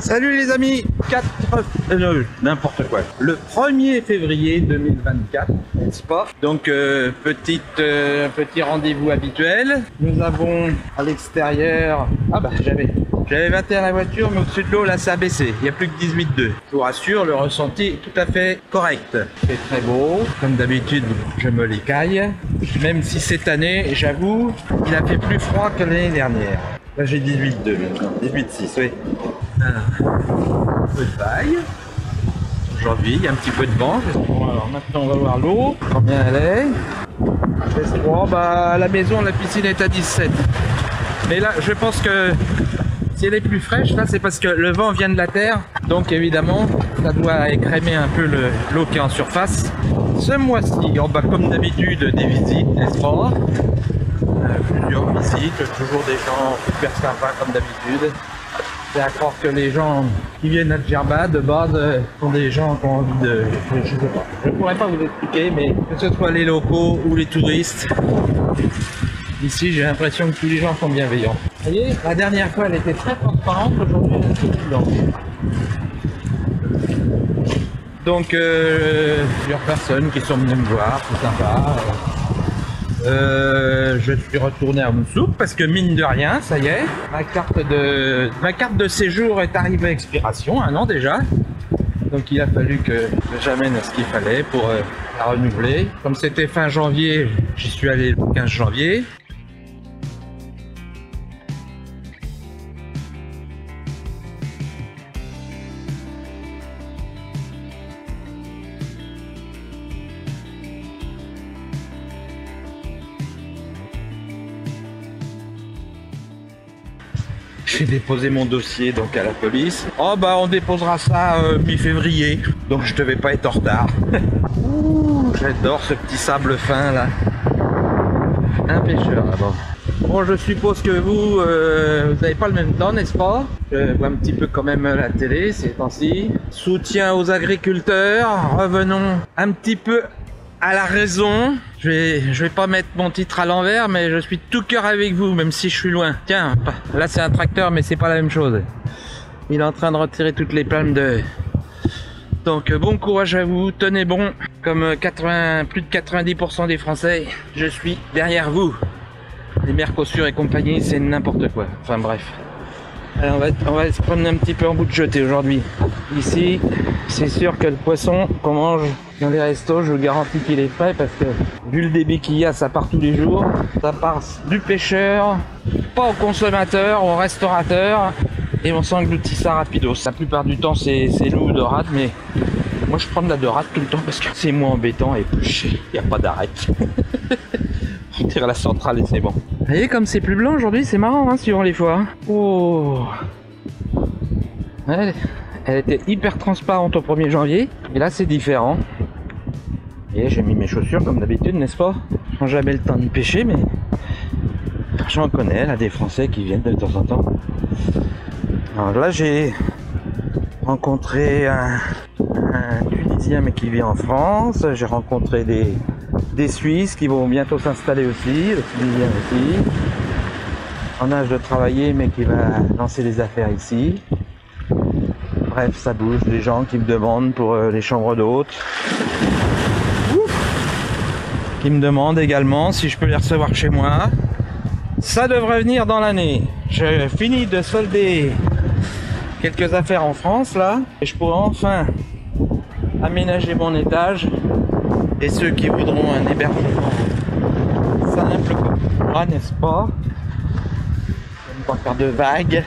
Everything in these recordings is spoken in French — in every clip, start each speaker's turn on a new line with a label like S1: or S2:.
S1: Salut les amis, n'importe quoi. Le 1er février 2024, n'est-ce pas? Donc petit rendez-vous habituel. Nous avons à l'extérieur, j'avais 21 la voiture, mais au-dessus de l'eau là ça a baissé, il n'y a plus que 18,2. Je vous rassure, le ressenti est tout à fait correct. C'est très beau, comme d'habitude je me l'écaille, même si cette année, j'avoue, il a fait plus froid que l'année dernière. Là j'ai 18,2 maintenant, 18,6 oui. Alors, un peu de paille. Aujourd'hui, il y a un petit peu de vent. Alors maintenant, on va voir l'eau, combien elle est. 16,3, à la maison, la piscine est à 17. Mais là, je pense que si elle est plus fraîche, là, c'est parce que le vent vient de la terre. Donc, évidemment, ça doit écrémer un peu l'eau qui est en surface. Ce mois-ci, comme d'habitude, des visites, n'est-ce pas? Plusieurs visites, toujours des gens super sympas, comme d'habitude. C'est à croire que les gens qui viennent à Djerba de base sont des gens qui ont envie de... Je sais pas. Je pourrais pas vous expliquer, mais que ce soit les locaux ou les touristes, ici j'ai l'impression que tous les gens sont bienveillants. Vous voyez, la dernière fois elle était très transparente, aujourd'hui elle est un peu plus blanche. Donc plusieurs personnes qui sont venues me voir, c'est sympa. Je suis retourné à Moussouk parce que mine de rien, ça y est, ma carte de séjour est arrivée à expiration, 1 an déjà. Donc il a fallu que j'amène ce qu'il fallait pour la renouveler. Comme c'était fin janvier, j'y suis allé le 15 janvier. J'ai déposé mon dossier donc à la police. On déposera ça mi-février, donc je devais pas être en retard. J'adore ce petit sable fin là. Un pêcheur là-bas. Bon, je suppose que vous n'avez pas le même temps, n'est-ce pas? Je vois un petit peu quand même la télé ces temps-ci. Soutien aux agriculteurs. Revenons un petit peu à la raison. Je vais pas mettre mon titre à l'envers, mais je suis tout cœur avec vous, même si je suis loin. Tiens, là c'est un tracteur, mais c'est pas la même chose. Il est en train de retirer toutes les palmes de... Donc bon courage à vous, tenez bon. Comme plus de 90% des Français, je suis derrière vous. Les Mercosur et compagnie, c'est n'importe quoi. Enfin bref. Alors, on va se prendre un petit peu en bout de jeté aujourd'hui. Ici, c'est sûr que le poisson qu'on mange dans les restos, je vous garantis qu'il est frais parce que vu le débit qu'il y a, ça part tous les jours. Ça part du pêcheur, pas au consommateur, au restaurateur, et on s'engloutit ça rapidos. La plupart du temps, c'est loup ou dorade, mais moi je prends de la dorade tout le temps parce que c'est moins embêtant et plus cher. Il n'y a pas d'arrêt. On tire la centrale et c'est bon. Vous voyez comme c'est plus blanc aujourd'hui, c'est marrant hein, suivant les fois. Hein. Oh. Elle était hyper transparente au 1er janvier, et là c'est différent. Et j'ai mis mes chaussures comme d'habitude, n'est-ce pas? Je prends jamais le temps de pêcher, mais j'en connais là des Français qui viennent de temps en temps. Alors là j'ai rencontré un Tunisien mais qui vit en France. J'ai rencontré des Suisses qui vont bientôt s'installer aussi, le Tunisien aussi, en âge de travailler mais qui va lancer des affaires ici. Bref, ça bouge, des gens qui me demandent pour les chambres d'hôtes, qui me demandent également si je peux les recevoir chez moi. Ça devrait venir dans l'année. Je finis de solder quelques affaires en France là, et je pourrai enfin aménager mon étage. Et ceux qui voudront un hébergement simple comme moi, n'est-ce pas? Je ne vais pas faire de vagues.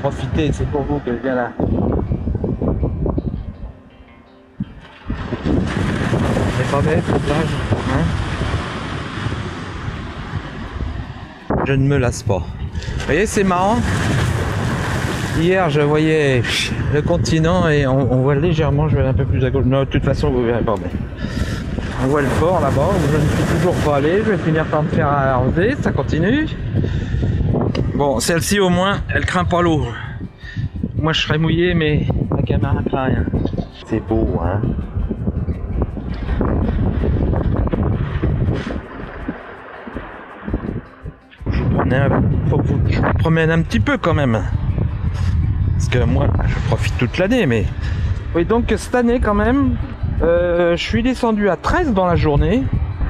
S1: Profitez, c'est pour vous que je viens là. C'est pas bête cette plage, hein? Je ne me lasse pas. Vous voyez, c'est marrant. Hier, je voyais le continent et on voit légèrement, je vais un peu plus à gauche. Non, de toute façon, vous verrez pas. Mais on voit le port là-bas où je ne suis toujours pas allé. Je vais finir par me faire arroser, ça continue. Bon, celle-ci au moins, elle craint pas l'eau. Moi, je serais mouillé, mais la caméra craint rien. C'est beau, hein. promène un petit peu quand même. Parce que moi, je profite toute l'année, mais... Oui, donc cette année quand même, je suis descendu à 13 dans la journée,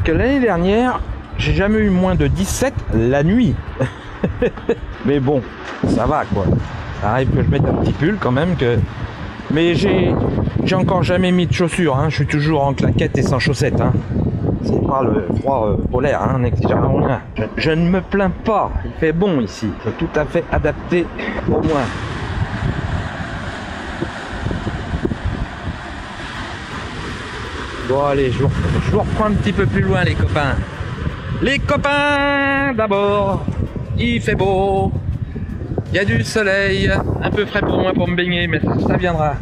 S1: que l'année dernière, j'ai jamais eu moins de 17 la nuit. Mais bon, ça va quoi. Ça arrive que je mette un petit pull quand même que... Mais j'ai encore jamais mis de chaussures, hein. Je suis toujours en claquettes et sans chaussettes, hein. C'est pas le froid polaire, hein, n'exagérons rien. Je ne me plains pas, il fait bon ici. C'est tout à fait adapté pour moi. Bon allez, je vous reprends un petit peu plus loin les copains. Les copains d'abord, il fait beau. Il y a du soleil, un peu frais pour moi pour me baigner, mais ça viendra.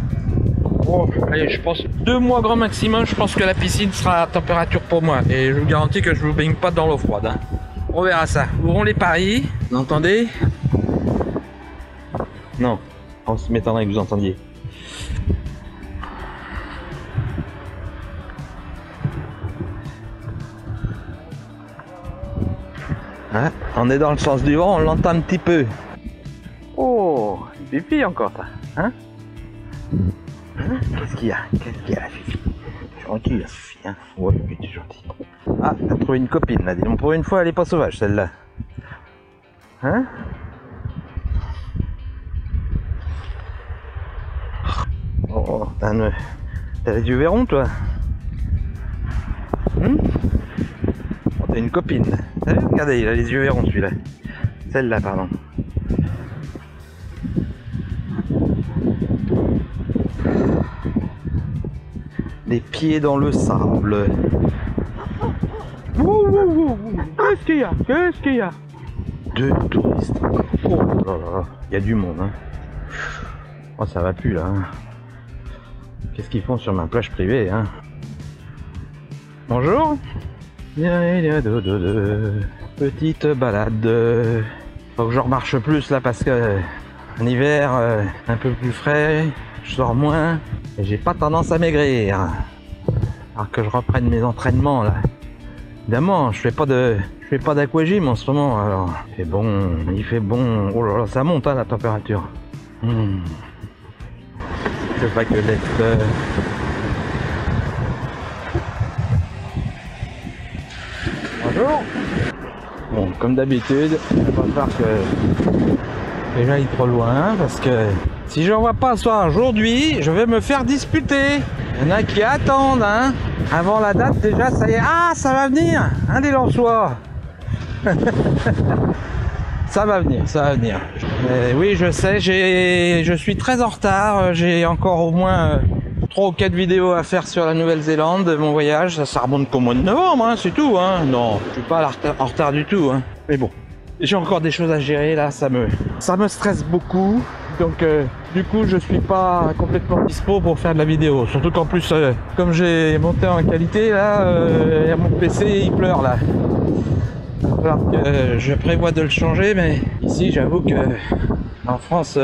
S1: Bon, allez, je pense 2 mois grand maximum, je pense que la piscine sera à température pour moi. Et je vous garantis que je vous baigne pas dans l'eau froide, hein. On verra ça. Ouvrons les paris, vous entendez? Non, on se m'étonnerait que vous entendiez. Hein, on est dans le sens du vent, on l'entend un petit peu. Oh, Fifi encore ça, hein? Qu'est-ce qu'il y a? Qu'est-ce qu'il y a la Fifi? Tranquille la Fifi, hein? Ouais, tu es gentil. Ah, t'as trouvé une copine là, dis donc. Pour une fois, elle est pas sauvage celle-là. Hein? Oh, t'as les yeux verrons toi? Oh, t'as une copine. T'as vu? Regardez, il a les yeux verrons celui-là. Celle-là, pardon. Les pieds dans le sable. Qu'est-ce qu'il y a? Qu'est-ce qu'il y a? 2 touristes. Oh là là, il y a du monde, hein. Oh, ça va plus là, hein. Qu'est-ce qu'ils font sur ma plage privée, hein? Bonjour. Petite balade. Faut que je remarche plus là parce que en hiver, un peu plus frais, je sors moins et j'ai pas tendance à maigrir. Alors que je reprenne mes entraînements là. Évidemment, je fais pas d'aquagym en ce moment. Alors, il fait bon. Oh là là, ça monte hein, la température. C'est pas que d'être. Bonjour. Bon, comme d'habitude, il va pas falloir que j'aille trop loin parce que si je ne vois pas ce soir aujourd'hui, je vais me faire disputer. Il y en a qui attendent, hein. Avant la date, déjà, ça y est. Ah, ça va venir, un des Lensois. Ça va venir, ça va venir. Oui, je sais, je suis très en retard. J'ai encore au moins 3 ou 4 vidéos à faire sur la Nouvelle-Zélande, mon voyage. Ça remonte qu'au mois de novembre, hein, c'est tout. Hein. Non, je suis pas en retard du tout. Hein. Mais bon, j'ai encore des choses à gérer là, ça me stresse beaucoup. Donc du coup, je suis pas complètement dispo pour faire de la vidéo. Surtout qu'en plus, comme j'ai monté en qualité, là, mon PC il pleure là. Alors que je prévois de le changer, mais ici j'avoue que en France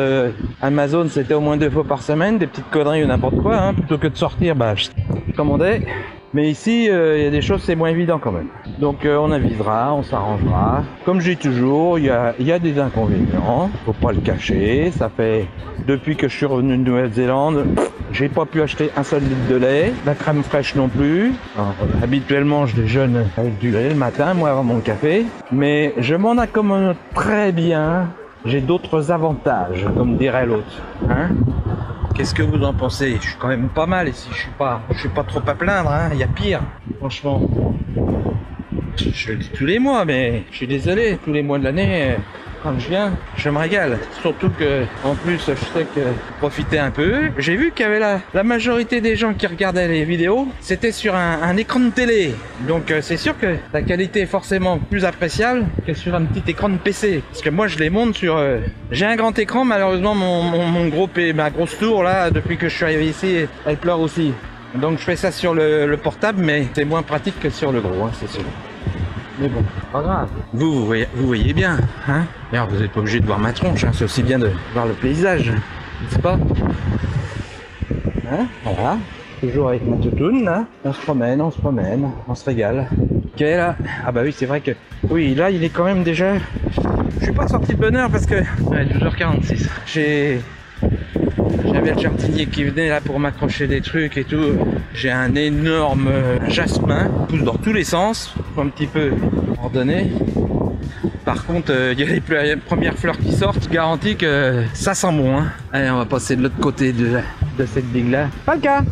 S1: Amazon c'était au moins 2 fois par semaine, des petites conneries ou n'importe quoi, hein, plutôt que de sortir, bah je commandais. Mais ici il y a des choses c'est moins évident quand même. Donc on avisera, on s'arrangera. Comme je dis toujours, il y a des inconvénients, faut pas le cacher. Ça fait depuis que je suis revenu de Nouvelle-Zélande, j'ai pas pu acheter un seul litre de lait, la crème fraîche non plus. Alors, habituellement je déjeune avec du lait le matin, moi avant mon café, mais je m'en accommode très bien. J'ai d'autres avantages, comme dirait l'autre. Hein? Qu'est-ce que vous en pensez? Je suis quand même pas mal ici, je suis pas trop à plaindre, hein? Il y a pire, franchement. Je le dis tous les mois, mais je suis désolé, tous les mois de l'année, quand je viens, je me régale. Surtout que, en plus, je sais que profiter un peu. J'ai vu qu'il y avait la majorité des gens qui regardaient les vidéos, c'était sur un écran de télé. Donc c'est sûr que la qualité est forcément plus appréciable que sur un petit écran de PC. Parce que moi, je les monte sur... J'ai un grand écran, malheureusement, ma grosse tour, là, depuis que je suis arrivé ici, elle pleure aussi. Donc je fais ça sur le portable, mais c'est moins pratique que sur le gros, hein, c'est sûr. Mais bon, pas grave. Vous voyez bien, hein. D'ailleurs, vous n'êtes pas obligé de voir ma tronche, hein. C'est aussi bien de voir le paysage, n'est-ce pas? Hein, voilà. Toujours avec ma toutoune, là. On se promène, on se régale. Ok, là. Ah bah oui, c'est vrai que... Oui, là, il est quand même déjà Je suis pas sorti de bonne heure parce que... Ouais, 12h46. J'avais le jardinier qui venait là pour m'accrocher des trucs et tout. J'ai un énorme jasmin, il pousse dans tous les sens, faut un petit peu ordonner. Par contre, il y a les premières fleurs qui sortent, garantis que ça sent bon. Hein. Allez, on va passer de l'autre côté de cette digue là. Pas le cas.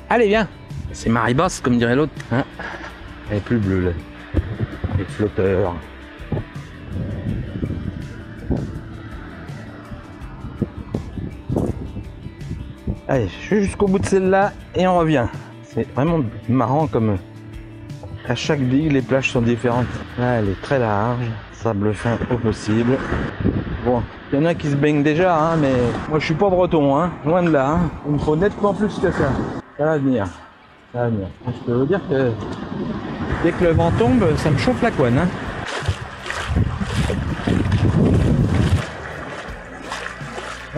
S1: Allez, viens. C'est Maribos, comme dirait l'autre. Hein, elle est plus bleue là. Les flotteurs. Allez, je vais jusqu'au bout de celle-là et on revient. C'est vraiment marrant comme à chaque digue, les plages sont différentes. Là, elle est très large, sable fin au possible. Bon, il y en a qui se baignent déjà, hein, mais moi je suis pas breton, hein, loin de là. Hein. Il me faut nettement plus que ça. Ça va venir. Ça va venir. Je peux vous dire que dès que le vent tombe, ça me chauffe la couenne. Hein.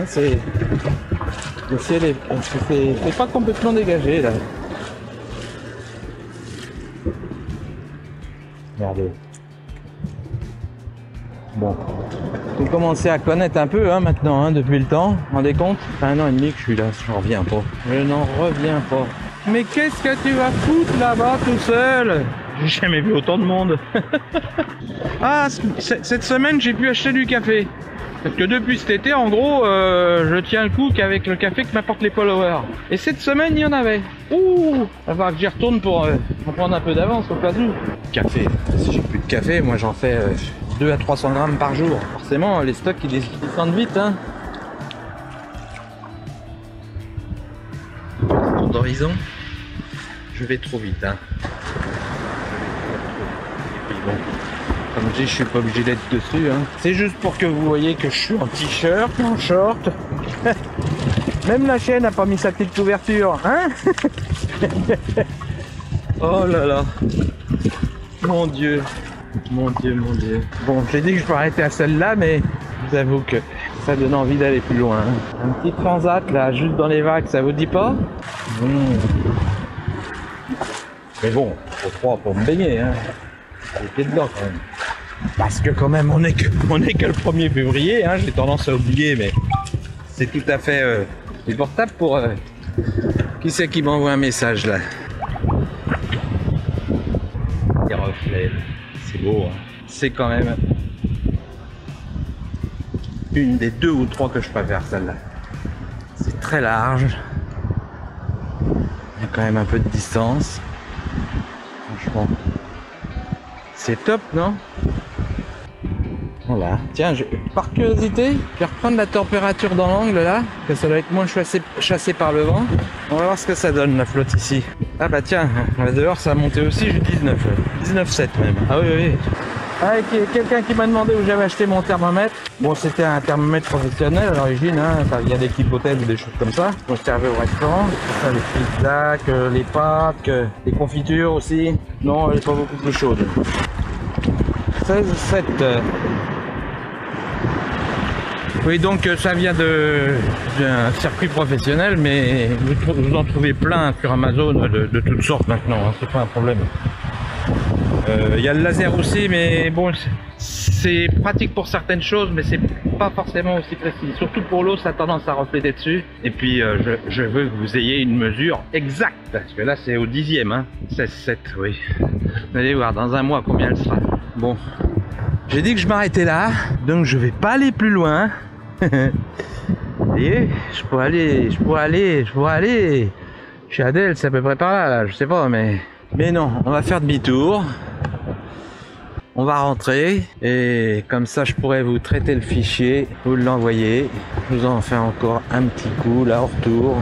S1: C'est... Le ciel est pas complètement dégagé là. Regardez. Bon. J'ai commencé à connaître un peu hein, maintenant, hein, depuis le temps. Vous vous rendez compte? Ça fait 1 an et demi que je suis là, je n'en reviens pas. Je n'en reviens pas. Mais qu'est-ce que tu vas foutre là-bas tout seul? J'ai jamais vu autant de monde. Ah, cette semaine j'ai pu acheter du café. Parce que depuis cet été, en gros, je tiens le coup qu'avec le café que m'apportent les followers. Et cette semaine, il y en avait. Ouh, il va falloir que j'y retourne pour en prendre un peu d'avance au cas où. Café. Si j'ai plus de café, moi j'en fais 2 à 300 grammes par jour. Forcément, les stocks ils descendent vite. Hein. Tour d'horizon. Je vais trop vite. Hein. Et puis bon. Comme je dis, je suis pas obligé d'être dessus. Hein. C'est juste pour que vous voyez que je suis en t-shirt, en short. Même la chaîne n'a pas mis sa petite couverture. Hein. Oh là là. Mon Dieu. Mon Dieu, mon Dieu. Bon, j'ai dit que je peux arrêter à celle-là, mais je vous avoue que ça donne envie d'aller plus loin. Hein. Un petit transat là, juste dans les vagues, ça vous dit pas? Mais bon, faut 3 pour me baigner. Hein. J'étais dedans quand même. Parce que quand même on est que le 1er février, hein, j'ai tendance à oublier, mais c'est tout à fait supportable pour qui c'est qui m'envoie un message là. Les reflets, c'est beau, hein. C'est quand même une des 2 ou 3 que je préfère, celle-là. C'est très large, il y a quand même un peu de distance, franchement. C'est top, non? Voilà. Tiens, par curiosité, je vais reprendre la température dans l'angle là, que ça doit être moins chassé par le vent. On va voir ce que ça donne la flotte ici. Ah bah tiens, là dehors ça a monté aussi, j'ai 19. 19,7 même. Ah oui, oui. Ah, quelqu'un qui m'a demandé où j'avais acheté mon thermomètre. Bon, c'était un thermomètre professionnel à l'origine, hein. Il y a des clips hôtels ou des choses comme ça. On servait au restaurant. Ça, les frites, les pâtes, les confitures aussi. Non, elle est pas beaucoup plus chaude. 16,7. Oui, donc ça vient d'un circuit professionnel, mais vous en trouvez plein sur Amazon de toutes sortes maintenant, hein, c'est pas un problème. Il y a le laser aussi, mais bon, c'est pratique pour certaines choses, mais c'est pas forcément aussi précis. Surtout pour l'eau, ça a tendance à refléter dessus. Et puis, je veux que vous ayez une mesure exacte, parce que là, c'est au 10e, hein. 16,7, oui. Vous allez voir, dans un mois, combien elle sera. Bon, j'ai dit que je m'arrêtais là, donc je vais pas aller plus loin. Et je pourrais aller chez Adèle, c'est à peu près par là, je sais pas, mais non, on va faire demi-tour, on va rentrer et comme ça je pourrais vous traiter le fichier, vous l'envoyer, je vous en fais encore un petit coup là au retour,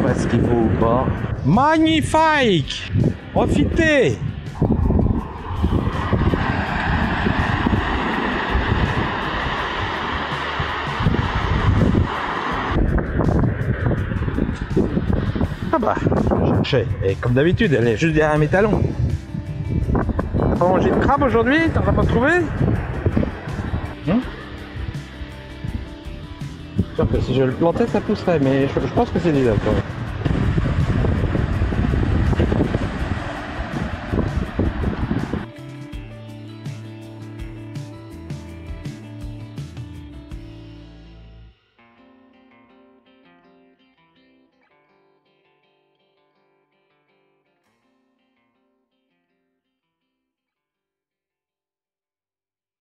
S1: voir ce qu'il faut ou pas. Magnifique, profitez. Ah bah, je cherchais. Et comme d'habitude, elle est juste derrière mes talons. T'as pas mangé de crabe aujourd'hui? T'en as pas trouvé? Je suis sûr que si je le plantais, ça pousserait, mais je pense que c'est des quand même.